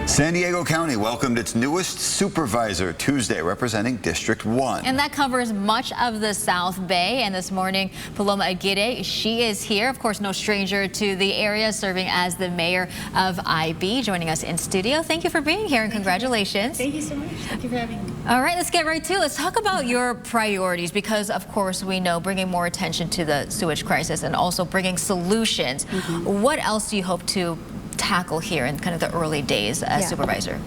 San Diego County welcomed its newest supervisor Tuesday, representing District 1. And that covers much of the South Bay. And this morning, Paloma Aguirre, she is here. Of course, no stranger to the area, serving as the mayor of IB, joining us in studio. Thank you for being here and congratulations. Thank you so much. Thank you for having me. All right, let's get right to it. Let's talk about your priorities because, of course, we know bringing more attention to the sewage crisis and also bringing solutions. What else do you hope to tackle here in kind of the early days as supervisor?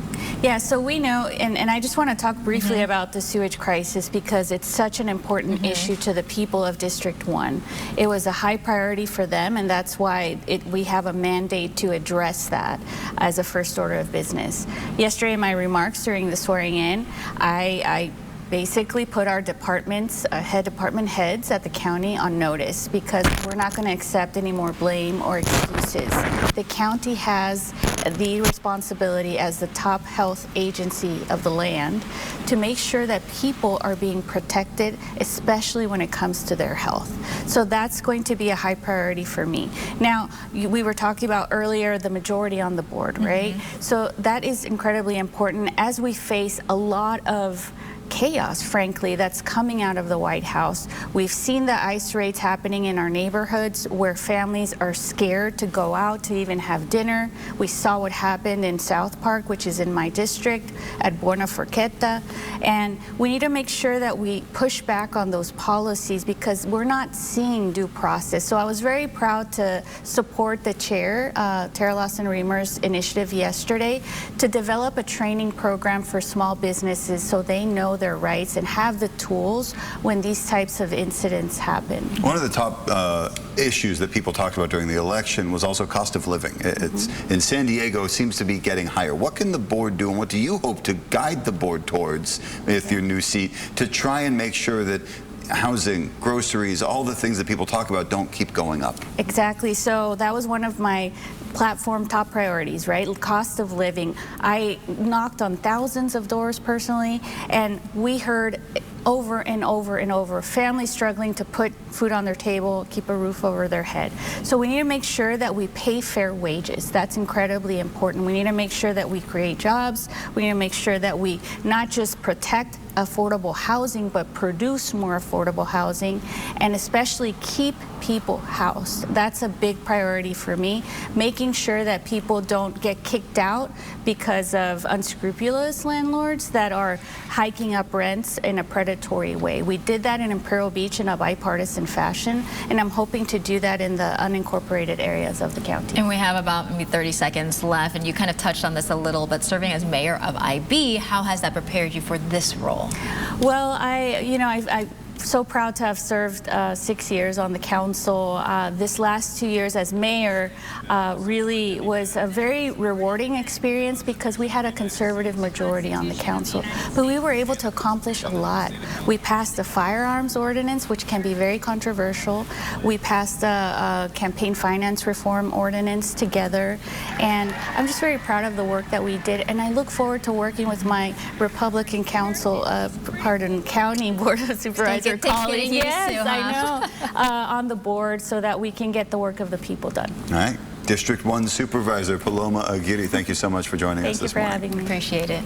Yeah, so we know, and I just want to talk briefly about the sewage crisis because it's such an important issue to the people of District 1. It was a high priority for them, and that's why we have a mandate to address that as a first order of business. Yesterday in my remarks during the swearing in, I basically put our departments, department heads at the county on notice because we're not going to accept any more blame or excuses. The county has the responsibility as the top health agency of the land to make sure that people are being protected, especially when it comes to their health. So that's going to be a high priority for me. Now, we were talking about earlier the majority on the board, right? So that is incredibly important as we face a lot of chaos, frankly, that's coming out of the White House. We've seen the ICE raids happening in our neighborhoods where families are scared to go out to even have dinner. We saw what happened in South Park, which is in my district, at Buena Forqueta. And we need to make sure that we push back on those policies because we're not seeing due process. So I was very proud to support the chair, Tara Lawson-Remer's initiative yesterday to develop a training program for small businesses so they know their rights and have the tools when these types of incidents happen. One of the top issues that people talked about during the election was also cost of living. It's in San Diego, it seems to be getting higher. What can the board do and what do you hope to guide the board towards with your new seat to try and make sure that housing, groceries, all the things that people talk about don't keep going up? Exactly. So that was one of my platform top priorities, right? Cost of living. I knocked on thousands of doors personally, and we heard over and over and over families struggling to put food on their table, keep a roof over their head. So we need to make sure that we pay fair wages. That's incredibly important. We need to make sure that we create jobs. We need to make sure that we not just protect affordable housing, but produce more affordable housing and especially keep people housed. That's a big priority for me, making sure that people don't get kicked out because of unscrupulous landlords that are hiking up rents in a predatory way. We did that in Imperial Beach in a bipartisan fashion, and I'm hoping to do that in the unincorporated areas of the county. And we have about maybe 30 seconds left, and you kind of touched on this a little, but serving as mayor of IB, how has that prepared you for this role? Well, I'm so proud to have served 6 years on the council. This last 2 years as mayor really was a very rewarding experience because we had a conservative majority on the council, but we were able to accomplish a lot. We passed the firearms ordinance, which can be very controversial. We passed a campaign finance reform ordinance together, and I'm just very proud of the work that we did, and I look forward to working with my Republican county board of supervisors colleagues, yes, I know, on the board so that we can get the work of the people done. All right. District 1 Supervisor Paloma Aguirre, thank you so much for joining us this morning. Thank you for having me. Appreciate it.